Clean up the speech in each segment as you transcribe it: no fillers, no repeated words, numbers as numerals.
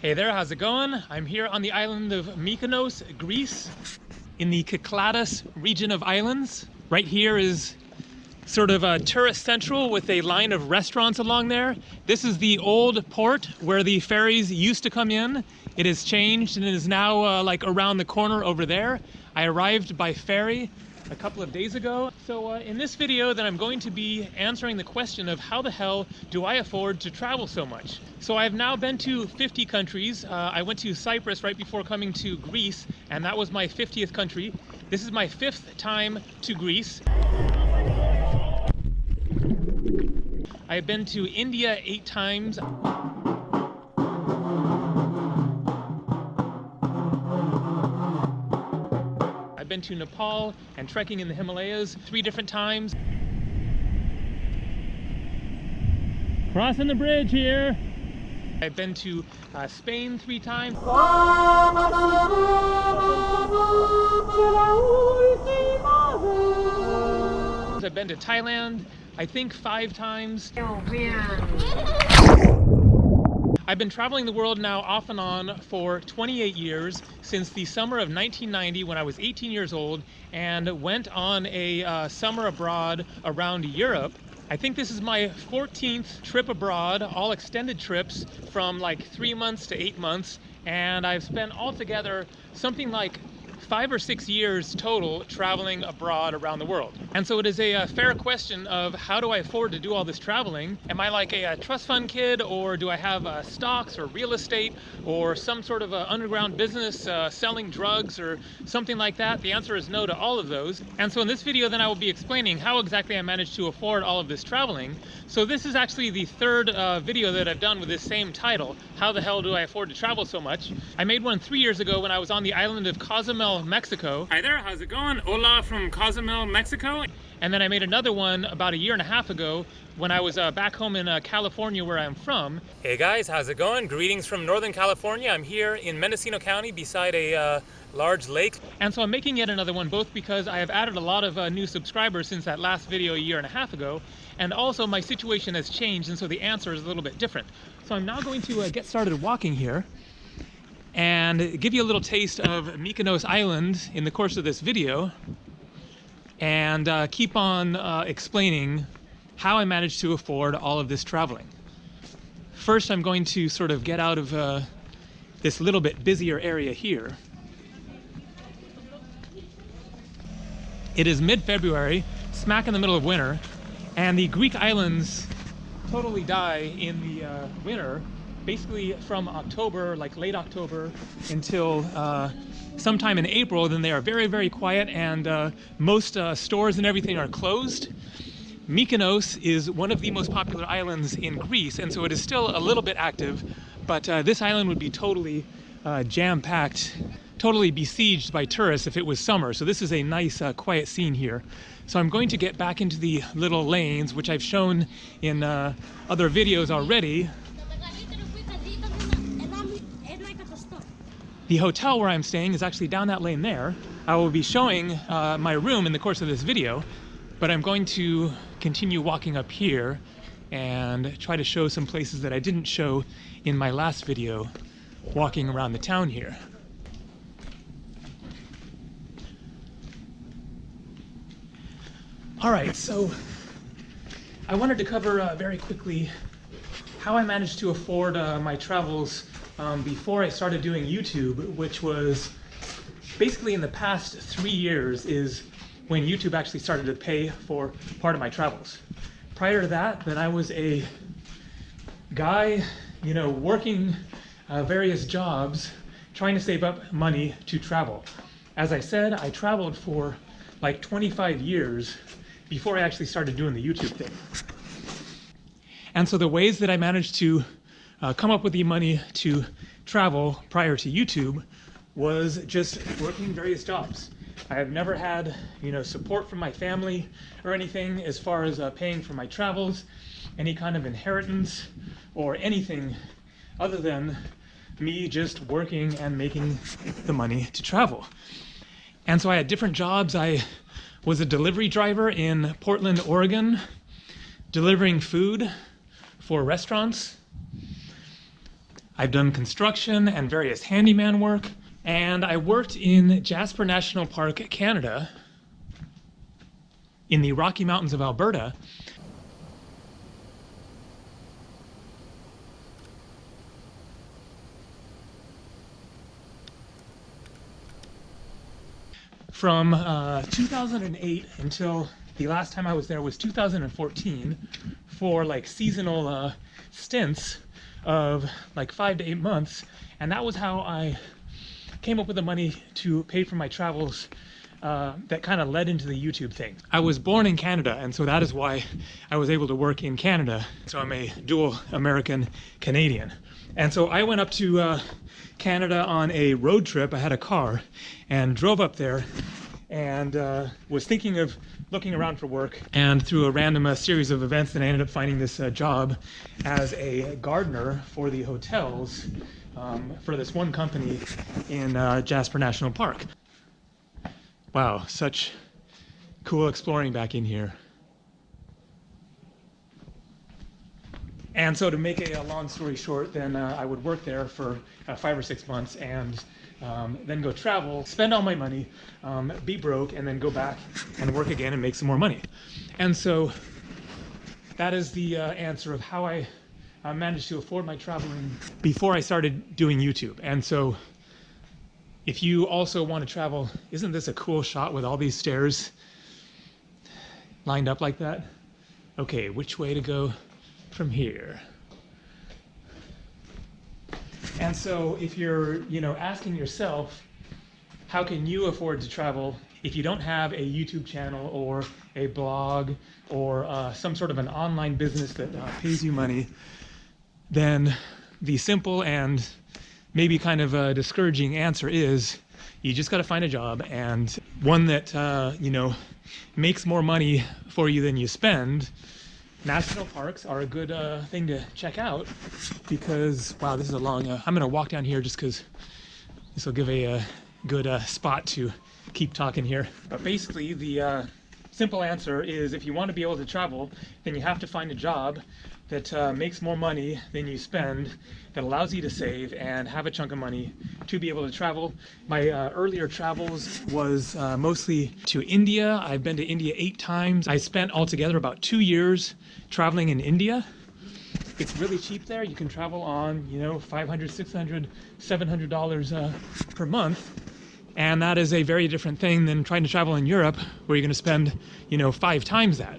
Hey there, how's it going? I'm here on the island of Mykonos, Greece, in the Kykladas region of islands. Right here is sort of a tourist central with a line of restaurants along there. This is the old port where the ferries used to come in. It has changed and it is now like around the corner over there. I arrived by ferry a couple of days ago. So in this video then I'm going to be answering the question of how the hell do I afford to travel so much? So I've now been to 50 countries. I went to Cyprus right before coming to Greece, and that was my 50th country. This is my 5th time to Greece. I've been to India 8 times. I've been to Nepal and trekking in the Himalayas 3 different times. Crossing the bridge here. I've been to Spain 3 times. I've been to Thailand, I think 5 times. I've been traveling the world now off and on for 28 years, since the summer of 1990 when I was 18 years old and went on a summer abroad around Europe. I think this is my 14th trip abroad, all extended trips from like 3 months to 8 months, and I've spent altogether something like 5 or 6 years total traveling abroad around the world. And so it is a fair question of how do I afford to do all this traveling? Am I like a trust fund kid, or do I have stocks or real estate or some sort of underground business selling drugs or something like that? The answer is no to all of those. And so in this video then I will be explaining how exactly I managed to afford all of this traveling. So this is actually the 3rd video that I've done with this same title, How the Hell Do I Afford to Travel So Much? I made one 3 years ago when I was on the island of Cozumel, Mexico. Hi there, how's it going? Hola from Cozumel, Mexico. And then I made another one about 1.5 years ago when I was back home in California, where I'm from. Hey guys, how's it going? Greetings from Northern California. I'm here in Mendocino County beside a large lake. And so I'm making yet another one, both because I have added a lot of new subscribers since that last video 1.5 years ago, and also my situation has changed, and so the answer is a little bit different. So I'm now going to get started walking here and give you a little taste of Mykonos Island in the course of this video, and keep on explaining how I managed to afford all of this traveling. First, I'm going to sort of get out of this little bit busier area here. It is mid-February, smack in the middle of winter, and the Greek islands totally die in the winter, basically from October, like late October, until sometime in April. Then they are very, very quiet, and most stores and everything are closed. Mykonos is one of the most popular islands in Greece, and so it is still a little bit active, but this island would be totally jam-packed, totally besieged by tourists if it was summer. So this is a nice quiet scene here. So I'm going to get back into the little lanes, which I've shown in other videos already. The hotel where I'm staying is actually down that lane there. I will be showing my room in the course of this video, but I'm going to continue walking up here and try to show some places that I didn't show in my last video walking around the town here. All right, so I wanted to cover very quickly how I managed to afford my travels before I started doing YouTube, which was basically in the past 3 years is when YouTube actually started to pay for part of my travels. Prior to that, then I was a guy, you know, working various jobs, trying to save up money to travel. As I said, I traveled for like 25 years before I actually started doing the YouTube thing. And so the ways that I managed to come up with the money to travel prior to YouTube was just working various jobs. I have never had, you know, support from my family or anything as far as paying for my travels, any kind of inheritance or anything other than me just working and making the money to travel. And so I had different jobs. I was a delivery driver in Portland, Oregon, delivering food for restaurants. I've done construction and various handyman work, and I worked in Jasper National Park, Canada, in the Rocky Mountains of Alberta. From 2008 until the last time I was there was 2014 for like seasonal stints of like 5 to 8 months, and that was how I came up with the money to pay for my travels that kind of led into the YouTube thing. I was born in Canada, and so that is why I was able to work in Canada. So I'm a dual American Canadian. And so I went up to Canada on a road trip. I had a car and drove up there and was thinking of looking around for work. And through a random series of events, then I ended up finding this job as a gardener for the hotels for this one company in Jasper National Park. Wow, such cool exploring back in here. And so to make a long story short, then I would work there for 5 or 6 months and then go travel, spend all my money, be broke, and then go back and work again and make some more money. And so that is the answer of how I managed to afford my traveling before I started doing YouTube. And so if you also want to travel, isn't this a cool shot with all these stairs lined up like that? Okay, which way to go from here? And so if you're, asking yourself, how can you afford to travel if you don't have a YouTube channel or a blog or some sort of an online business that pays you money, then the simple and maybe kind of a discouraging answer is you just got to find a job, and one that, makes more money for you than you spend. National parks are a good thing to check out because, wow, this is a long, I'm going to walk down here just because this will give a good spot to keep talking here. But basically the simple answer is if you want to be able to travel, then you have to find a job that makes more money than you spend, that allows you to save and have a chunk of money to be able to travel. My earlier travels was mostly to India. I've been to India 8 times. I spent altogether about 2 years traveling in India. It's really cheap there. You can travel on, $500, $600, $700 per month. And that is a very different thing than trying to travel in Europe, where you're going to spend, 5 times that.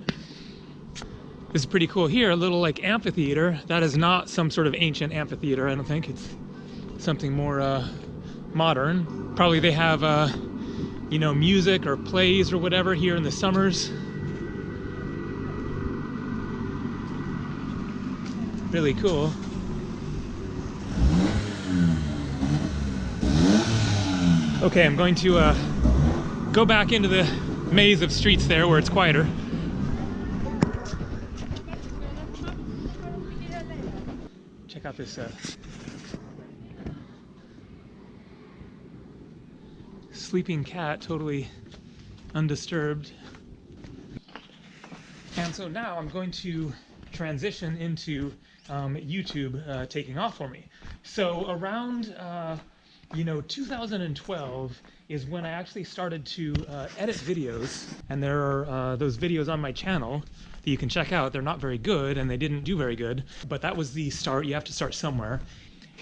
This is pretty cool here, a little like amphitheater. That is not some sort of ancient amphitheater, I don't think. It's something more modern. Probably they have, music or plays or whatever here in the summers. Really cool. Okay, I'm going to go back into the maze of streets there where it's quieter. Check out this sleeping cat, totally undisturbed. And so now I'm going to transition into YouTube taking off for me. So around 2012 is when I actually started to edit videos, and there are those videos on my channel that you can check out. They're not very good and they didn't do very good, but that was the start. You have to start somewhere.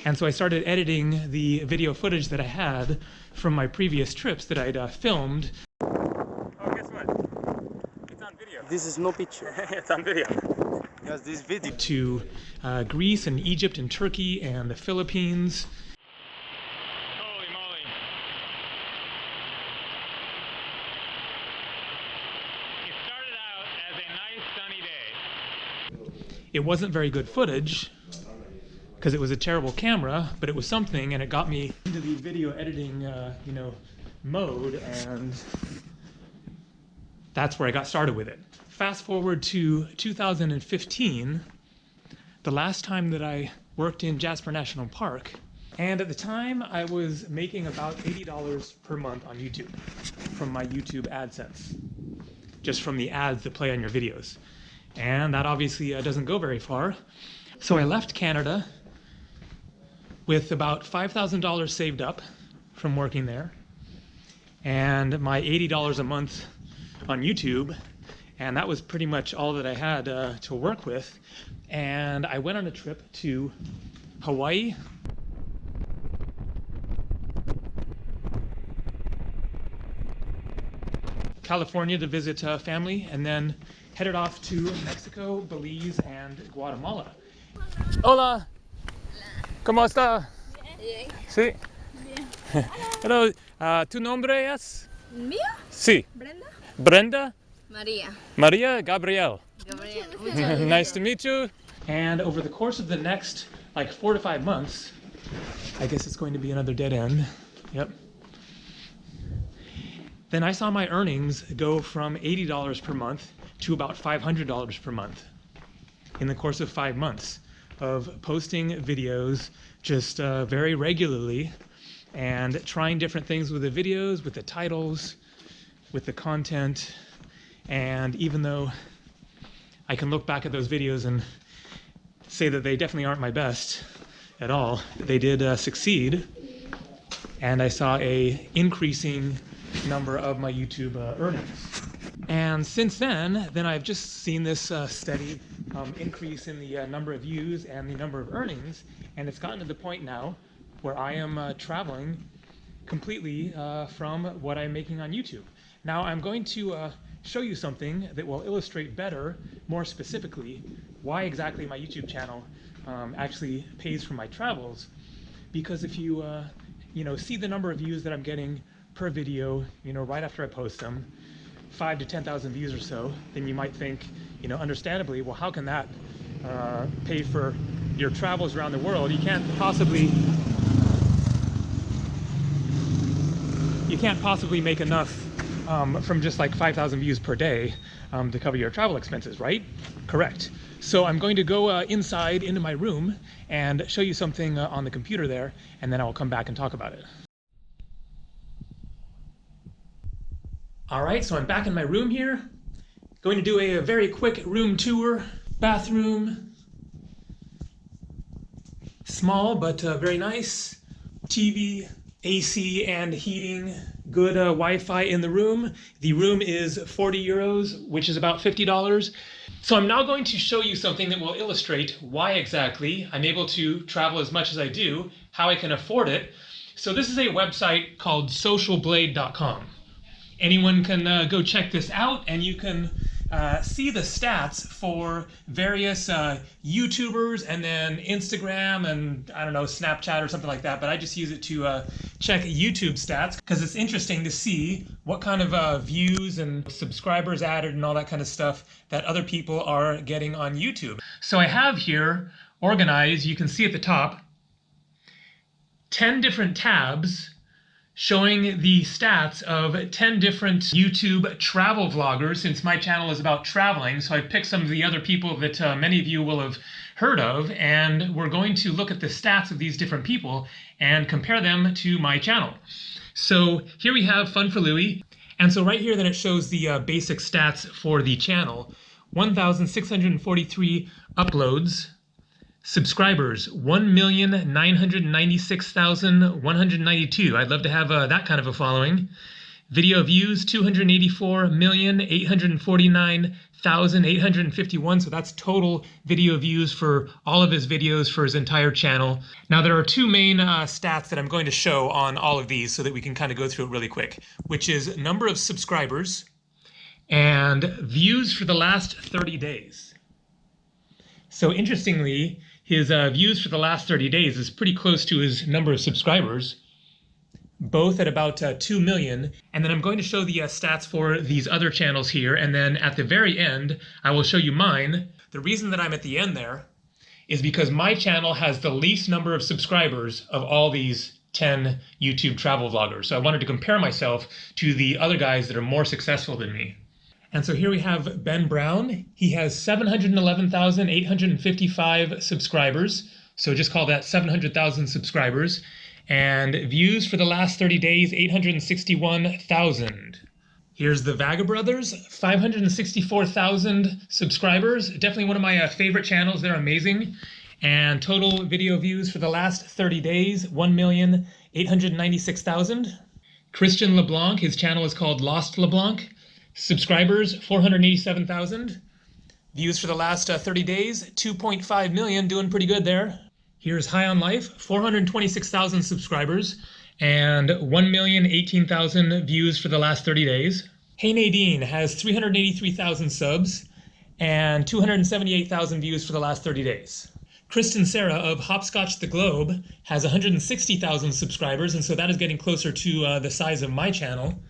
And so I started editing the video footage that I had from my previous trips that I'd filmed. Oh, guess what? It's on video. This is no picture. It's on video. Yes, this video. To Greece and Egypt and Turkey and the Philippines. Holy moly. It started out as a nice sunny day. It wasn't very good footage because it was a terrible camera, but it was something, and it got me into the video editing mode, and that's where I got started with it. Fast forward to 2015, the last time that I worked in Jasper National Park, and at the time I was making about $80 per month on YouTube from my YouTube AdSense, just from the ads that play on your videos. And that obviously doesn't go very far. So I left Canada, with about $5,000 saved up from working there and my $80 a month on YouTube. And that was pretty much all that I had to work with. And I went on a trip to Hawaii, California to visit family, and then headed off to Mexico, Belize, and Guatemala. Hola. ¿Cómo está? Bien. Sí. Bien. Hello. ¿Tu nombre es? ¿Mío? Sí. ¿Brenda? Brenda? María. Maria? Gabriel. Gabriel. Nice to meet you. And over the course of the next like 4 to 5 months, I guess it's going to be another dead end. Yep. Then I saw my earnings go from $80 per month to about $500 per month in the course of 5 months of posting videos just very regularly and trying different things with the videos, with the titles, with the content. And even though I can look back at those videos and say that they definitely aren't my best at all, they did succeed. And I saw a increasing number of my YouTube earnings. And since then I've just seen this steady increase in the number of views and the number of earnings, and it's gotten to the point now where I am traveling completely from what I'm making on YouTube. Now I'm going to show you something that will illustrate better, more specifically, why exactly my YouTube channel actually pays for my travels. Because if you see the number of views that I'm getting per video, right after I post them, 5 to 10,000 views or so, then you might think, understandably, well, how can that pay for your travels around the world? You can't possibly make enough from just like 5,000 views per day to cover your travel expenses, right? Correct. So I'm going to go inside into my room and show you something on the computer there, and then I'll come back and talk about it. All right, so I'm back in my room here. Going to do a very quick room tour. Bathroom. Small, but very nice. TV, AC, and heating. Good Wi-Fi in the room. The room is 40 euros, which is about $50. So I'm now going to show you something that will illustrate why exactly I'm able to travel as much as I do, how I can afford it. So this is a website called socialblade.com. Anyone can go check this out, and you can see the stats for various YouTubers, and then Instagram, and I don't know, Snapchat or something like that. But I just use it to check YouTube stats because it's interesting to see what kind of views and subscribers added and all that kind of stuff that other people are getting on YouTube. So I have here organized, you can see at the top, 10 different tabs showing the stats of 10 different YouTube travel vloggers, since my channel is about traveling. So I picked some of the other people that many of you will have heard of, and we're going to look at the stats of these different people and compare them to my channel. So here we have Fun for Louie. And so right here then it shows the basic stats for the channel. 1,643 uploads. Subscribers, 1,996,192. I'd love to have that kind of a following. Video views, 284,849,851. So that's total video views for all of his videos for his entire channel. Now there are two main stats that I'm going to show on all of these so that we can kind of go through it really quick, which is number of subscribers and views for the last 30 days. So interestingly, his views for the last 30 days is pretty close to his number of subscribers, both at about 2 million. And then I'm going to show the stats for these other channels here. And then at the very end, I will show you mine. The reason that I'm at the end there is because my channel has the least number of subscribers of all these 10 YouTube travel vloggers. So I wanted to compare myself to the other guys that are more successful than me. And so here we have Ben Brown. He has 711,855 subscribers. So just call that 700,000 subscribers. And views for the last 30 days, 861,000. Here's the Vaga Brothers, 564,000 subscribers. Definitely one of my favorite channels. They're amazing. And total video views for the last 30 days, 1,896,000. Christian LeBlanc, his channel is called Lost LeBlanc. Subscribers, 487,000. Views for the last 30 days, 2.5 million, doing pretty good there. Here's High on Life, 426,000 subscribers and 1,018,000 views for the last 30 days. Hey Nadine has 383,000 subs and 278,000 views for the last 30 days. Kristen Sarah of Hopscotch the Globe has 160,000 subscribers, and so that is getting closer to the size of my channel.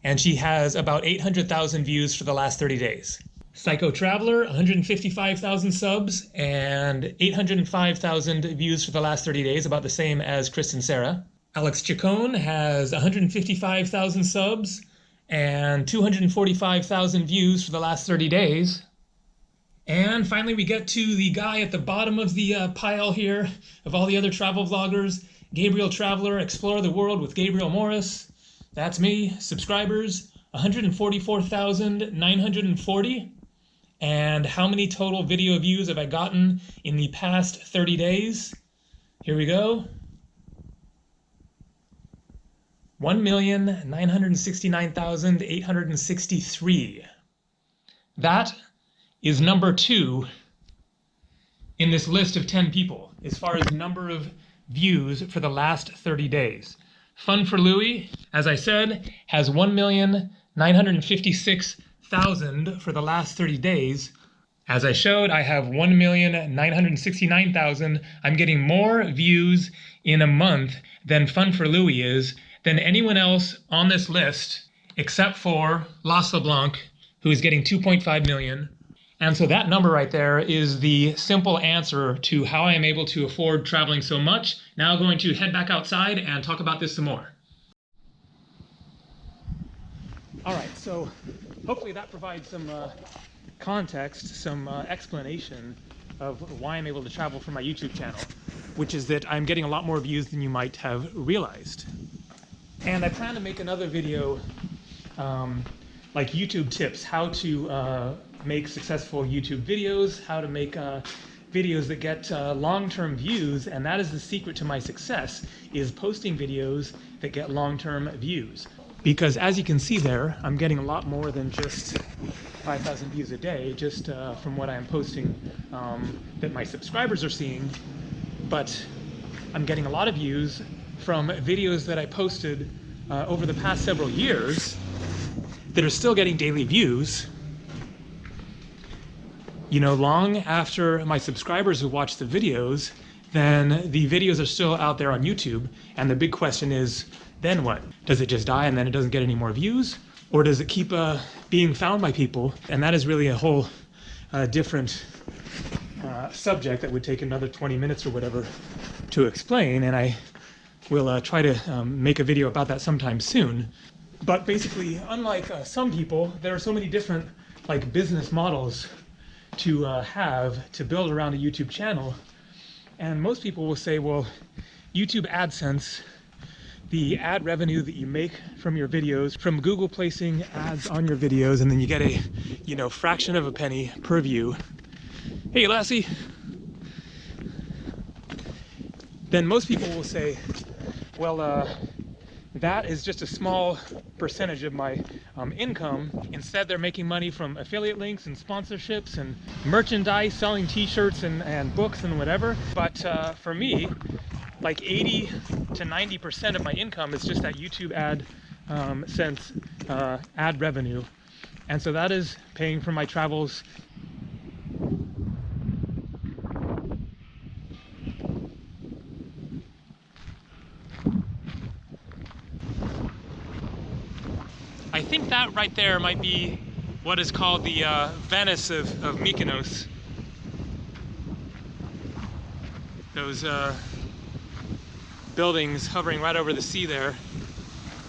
And she has about 800,000 views for the last 30 days. Psycho Traveler, 155,000 subs and 805,000 views for the last 30 days, about the same as Kristen Sarah. Alex Chacon has 155,000 subs and 245,000 views for the last 30 days. And finally, we get to the guy at the bottom of the pile here of all the other travel vloggers. Gabriel Traveler, Explore the World with Gabriel Morris. That's me. Subscribers, 144,940. And how many total video views have I gotten in the past 30 days? Here we go. 1,969,863. That is number 2 in this list of 10 people as far as number of views for the last 30 days. Fun for Louie, as I said, has 1,956,000 for the last 30 days. As I showed, I have 1,969,000. I'm getting more views in a month than Fun for Louie is, than anyone else on this list, except for Lost LeBlanc, who is getting 2.5 million. And so that number right there is the simple answer to how I am able to afford traveling so much. Now going to head back outside and talk about this some more. All right, so hopefully that provides some context, some explanation of why I'm able to travel for my YouTube channel, which is that I'm getting a lot more views than you might have realized. And I plan to make another video like YouTube tips, how to make successful YouTube videos, how to make videos that get long-term views, and that is the secret to my success, is posting videos that get long-term views. Because as you can see there, I'm getting a lot more than just 5,000 views a day, just from what I'm posting that my subscribers are seeing, but I'm getting a lot of views from videos that I posted over the past several years that are still getting daily views. You know, long after my subscribers have watched the videos, then the videos are still out there on YouTube, and the big question is, then what? Does it just die and then it doesn't get any more views? Or does it keep being found by people? And that is really a whole different subject that would take another 20 minutes or whatever to explain, and I will try to make a video about that sometime soon. But basically, unlike some people, there are so many different like business models to have to build around a YouTube channel. And most people will say, well, YouTube AdSense, the ad revenue that you make from your videos, from Google placing ads on your videos, and then you get a, you know, fraction of a penny per view. Hey, Lassie. Then most people will say, well, that is just a small percentage of my income. Instead, they're making money from affiliate links and sponsorships and merchandise, selling t-shirts and books and whatever. But for me, like 80 to 90% of my income is just that YouTube AdSense ad revenue. And so that is paying for my travels. I think that right there might be what is called the Venice of Mykonos. Those buildings hovering right over the sea there,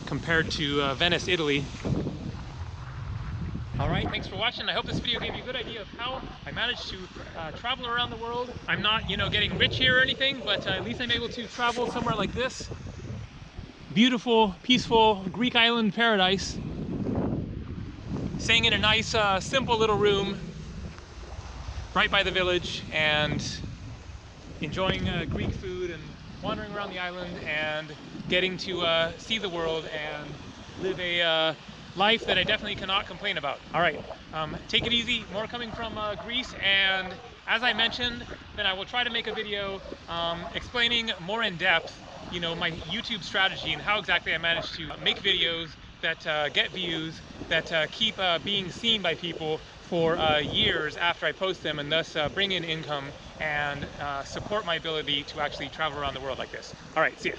compared to Venice, Italy. All right, thanks for watching. I hope this video gave you a good idea of how I managed to travel around the world. I'm not, you know, getting rich here or anything, but at least I'm able to travel somewhere like this. Beautiful, peaceful Greek island paradise. Staying in a nice, simple little room right by the village, and enjoying Greek food and wandering around the island and getting to see the world and live a life that I definitely cannot complain about. All right, take it easy. More coming from Greece, and as I mentioned, then I will try to make a video explaining more in depth, you know, my YouTube strategy and how exactly I managed to make videos that get views, that keep being seen by people for years after I post them, and thus bring in income and support my ability to actually travel around the world like this. All right, see ya.